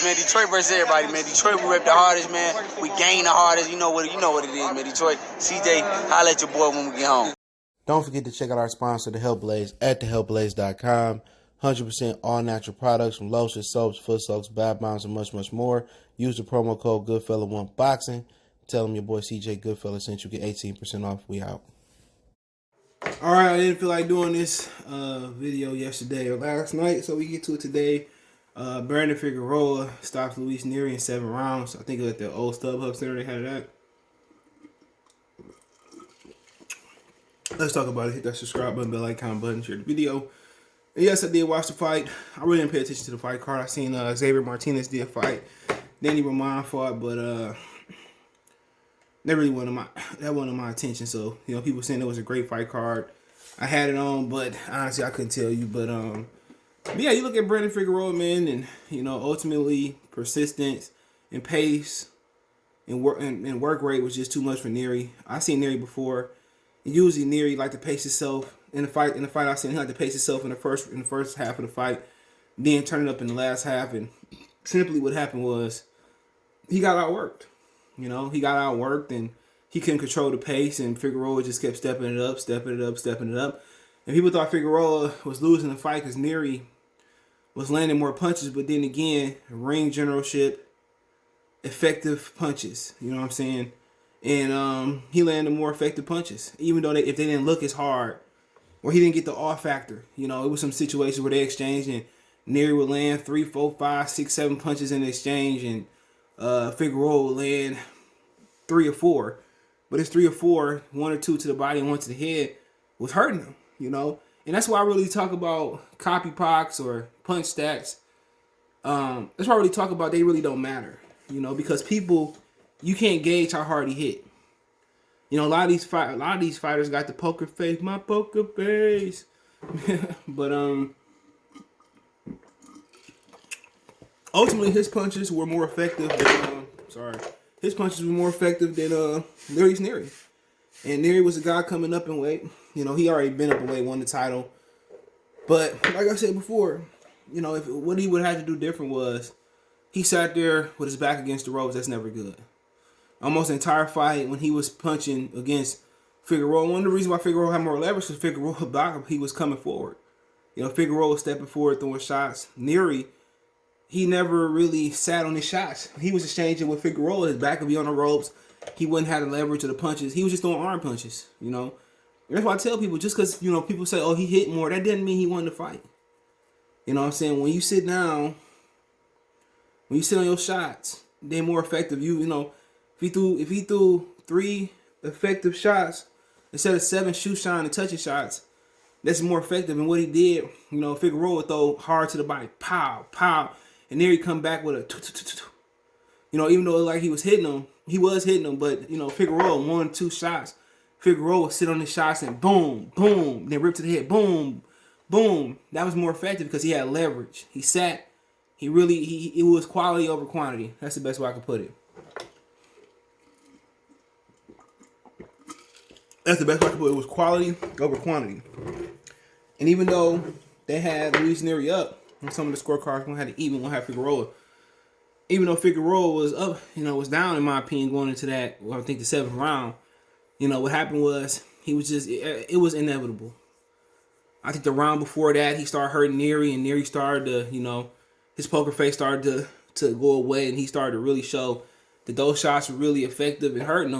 man. Detroit versus everybody, man. Detroit, we rep the hardest, man. We gain the hardest. You know what it is, man. Detroit, CJ, holla at your boy when we get home. Don't forget to check out our sponsor, The Health Blaze, at thehealthblaze.com. 100% all natural products from lotions, soaps, foot soaks, bath bombs, and much, much more. Use the promo code Goodfella1Boxing. Tell them your boy CJ Goodfella sent you. Get 18% off. We out. All right, I didn't feel like doing this video yesterday or last night, so we get to it today. Brandon Figueroa stops Luis Nery in 7 rounds. I think at the old StubHub Center they had that. Let's talk about it. Hit that subscribe button, bell icon button, share the video. And yes, I did watch the fight. I really didn't pay attention to the fight card. I seen Xavier Martinez did fight. Danny Roman fought, but that really wasn't my attention. So, you know, people saying it was a great fight card. I had it on, but honestly, I couldn't tell you. But yeah, you look at Brandon Figueroa, man, and you know, ultimately persistence and pace and work rate was just too much for Neri. I seen Neri before. Usually Neri like to pace himself in the fight. I seen he like to pace himself in the first half of the fight, then turn it up in the last half. And simply what happened was he got outworked. You know, he got outworked and he couldn't control the pace. And Figueroa just kept stepping it up. And people thought Figueroa was losing the fight because Neri was landing more punches. But then again, ring generalship, effective punches. You know what I'm saying? And he landed more effective punches, even though if they didn't look as hard, or he didn't get the off factor. You know, it was some situations where they exchanged, and Neri would land 3, 4, 5, 6, 7 punches in the exchange, and Figueroa would land 3 or 4. But it's 3 or 4, 1 or 2 to the body and 1 to the head, was hurting him. You know, and that's why I really talk about copy pox or punch stats. That's why I really talk about they really don't matter. You know, because people. You can't gauge how hard he hit. You know, a lot of these fighters got the poker face, my poker face. But ultimately his punches were more effective than Nery's Neri. And Neri was a guy coming up in weight. You know, he already been up in weight, won the title. But like I said before, you know, what he would have to do different was he sat there with his back against the ropes. That's never good. Almost the entire fight when he was punching against Figueroa. One of the reasons why Figueroa had more leverage was Figueroa blocked him. He was coming forward. You know, Figueroa was stepping forward, throwing shots. Neri, he never really sat on his shots. He was exchanging with Figueroa. His back would be on the ropes. He wouldn't have the leverage of the punches. He was just throwing arm punches, you know. And that's why I tell people, just because, you know, people say, oh, he hit more, that doesn't mean he won the fight. You know what I'm saying? When you sit down, when you sit on your shots, they're more effective. You know, if he threw 3 effective shots instead of 7 shoe shine and touching shots, that's more effective. And what he did, you know, Figueroa would throw hard to the body, pow, pow, and there he come back with a, you know, even though like he was hitting him, but you know, Figueroa 1, 2 shots, Figueroa would sit on his shots and boom, boom, then rip to the head, boom, boom. That was more effective because he had leverage. He sat, it was quality over quantity. That's the best way I could put it. That's the best way I could put it. It was quality over quantity. And even though they had Luis Neri up on some of the scorecards, one had to even, one had Figueroa. Even though Figueroa was up, you know, was down in my opinion going into that, well, I think the 7th round. You know, what happened was he was just, it was inevitable. I think the round before that, he started hurting Neri, and Neri started to, you know, his poker face started to go away, and he started to really show that those shots were really effective in hurting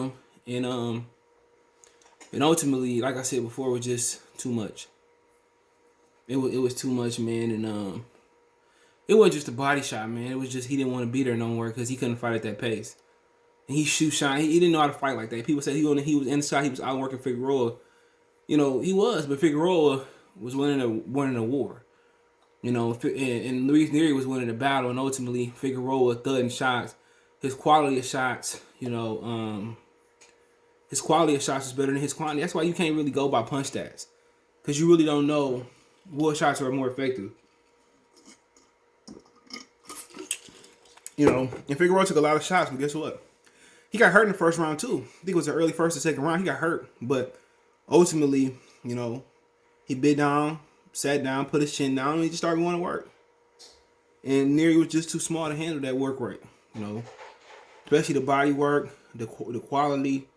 him. And ultimately, like I said before, it was just too much. It was too much, man. And it wasn't just a body shot, man. It was just he didn't want to be there no more because he couldn't fight at that pace. And he shoot shine. He didn't know how to fight like that. People said he was inside. He was outworking Figueroa. You know, he was, but Figueroa was winning a war. You know, and Luis Neri was winning a battle, and ultimately Figueroa thudding shots. His quality of shots, you know, his quality of shots is better than his quantity. That's why you can't really go by punch stats, because you really don't know what shots are more effective. You know, and Figueroa took a lot of shots, but guess what? He got hurt in the first round too. I think it was the early first or second round. He got hurt, but ultimately, you know, he bit down, sat down, put his chin down, and he just started going to work. And Neri was just too small to handle that work rate, you know. Especially the body work, the quality,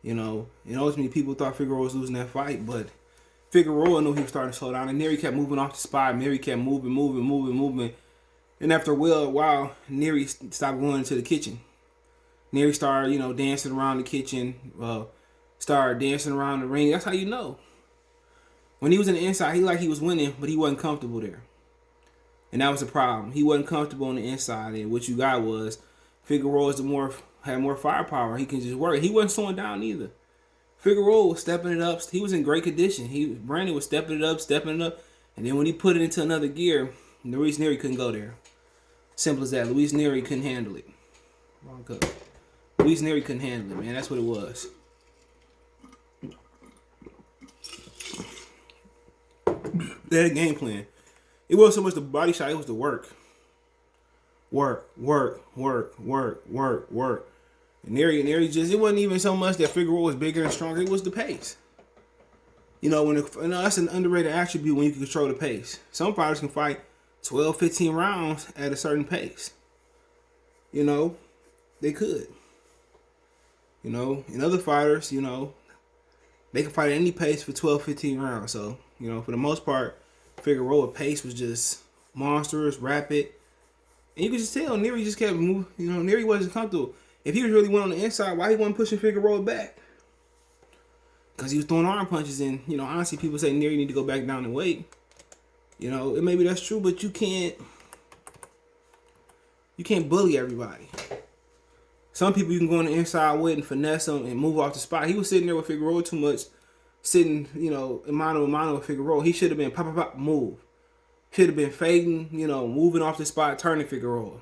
you know. And ultimately, people thought Figueroa was losing that fight, but Figueroa knew he was starting to slow down. And Neri kept moving off the spot. Neri kept moving. And after a while, Neri stopped going into the kitchen. Neri started, you know, dancing around the kitchen, started dancing around the ring. That's how you know. When he was in the inside, he was winning, but he wasn't comfortable there. And that was the problem. He wasn't comfortable on the inside, and what you got was Figueroa had more firepower. He can just work. He wasn't slowing down either. Figueroa was stepping it up. He was in great condition. Brandon was stepping it up, and then when he put it into another gear, Luis Neri couldn't go there. Simple as that. Luis Neri couldn't handle it. Luis Neri couldn't handle it, man. That's what it was. They had a game plan. It wasn't so much the body shot, it was the work. Work. And Neri just, it wasn't even so much that Figueroa was bigger and stronger, it was the pace. You know, that's an underrated attribute when you can control the pace. Some fighters can fight 12, 15 rounds at a certain pace. You know, they could. You know, and other fighters, you know, they can fight at any pace for 12, 15 rounds. So, you know, for the most part, Figueroa pace was just monstrous, rapid. And you could just tell Neri just kept moving. You know, Neri wasn't comfortable. If he was really went on the inside, why he wasn't pushing Figueroa back? Because he was throwing arm punches. And, you know, honestly, people say Neri need to go back down and weight. You know, and maybe that's true, but you can't bully everybody. Some people you can go on the inside with and finesse them and move off the spot. He was sitting there with Figueroa too much, sitting, you know, in mano a mano with Figueroa. He should have been pop, move. Should have been fading, you know, moving off the spot, turning Figueroa.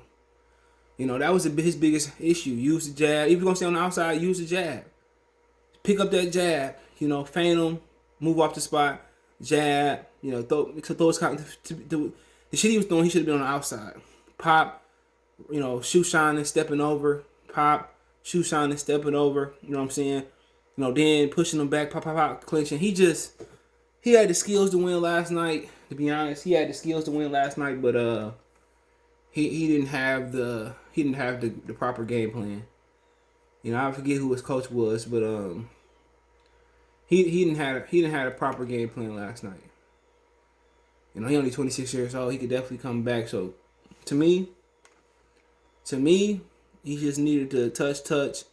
You know, that was his biggest issue. Use the jab. If you're going to stay on the outside, use the jab. Pick up that jab, you know, feint him, move off the spot, jab, you know, throw his the shit he was throwing, he should have been on the outside. Pop, you know, shoe shining, stepping over, pop, shoe shining, stepping over, you know what I'm saying? You know, then pushing him back, pop, clinching. He had the skills to win last night, to be honest. He had the skills to win last night, but he didn't have the proper game plan. You know, I forget who his coach was, but he didn't have a proper game plan last night. You know, he only 26 years old. He could definitely come back. So, to me, he just needed to touch,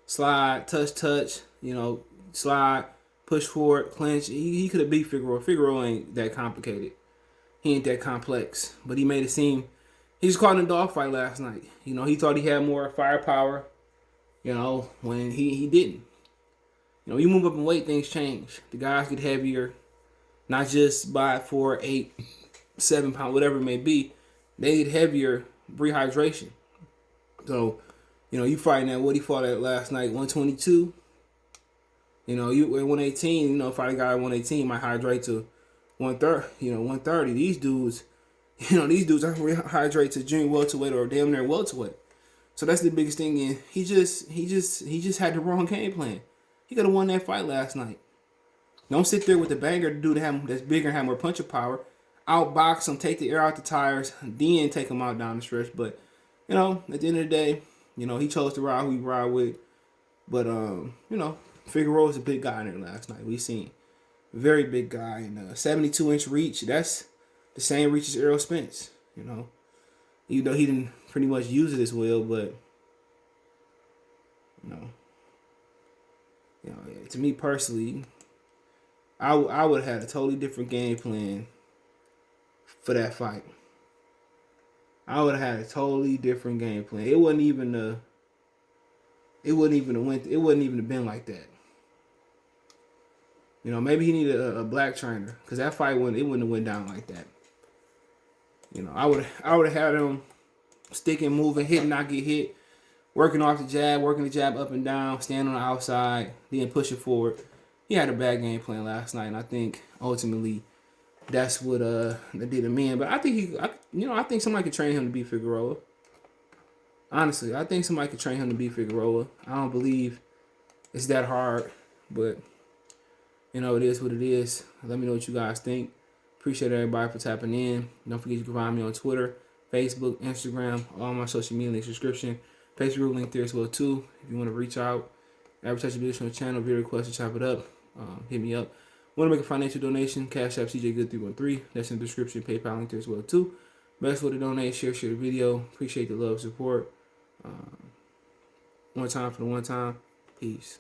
slide, touch. You know, slide, push forward, clinch. He could have beat Figueroa. Figueroa ain't that complicated. He ain't that complex. But he made it seem. He just caught in a dogfight last night. You know, he thought he had more firepower. You know, when he didn't. You know, you move up in weight, things change. The guys get heavier, not just by 4, 8, 7 pounds, whatever it may be. They get heavier, rehydration. So, you know, you fighting at what he fought at last night, 122. You know, you at 118. You know, fight a guy at 118 might hydrate to 130. You know, 130. These dudes are rehydrate to junior welterweight or damn near welterweight. So that's the biggest thing. And he just had the wrong game plan. He could have won that fight last night. Don't sit there with the banger to do that's bigger and have more puncher power. Outbox him, take the air out the tires, then take him out down the stretch. But, you know, at the end of the day, you know, he chose to ride who he ride with. But, you know, Figueroa was a big guy in there last night. We seen very big guy and 72-inch reach. That's the same reach as Errol Spence, you know. Even though he didn't pretty much use it as well, but, you know, to me personally, I would have had a totally different game plan for that fight. I would have had a totally different game plan. It wouldn't even have been like that. You know, maybe he needed a black trainer because that fight wouldn't have went down like that. You know, I would have had him sticking, moving, hit, not get hit, working off the jab, working the jab up and down, stand on the outside, then push it forward. He had a bad game plan last night, and I think ultimately that's what that did him in. But I think I think somebody could train him to beat Figueroa. Honestly, I think somebody could train him to beat Figueroa. I don't believe it's that hard, but you know, it is what it is. Let me know what you guys think. Appreciate everybody for tapping in. Don't forget you can find me on Twitter, Facebook, Instagram, all my social media links description. Facebook link there as well too. If you want to reach out, advertise your business on the channel, video request to chop it up, hit me up. Want to make a financial donation? Cash App CJ Good 313. That's in the description. PayPal link there as well too. Best way to donate, share the video. Appreciate the love, support. One time for the one time. Peace.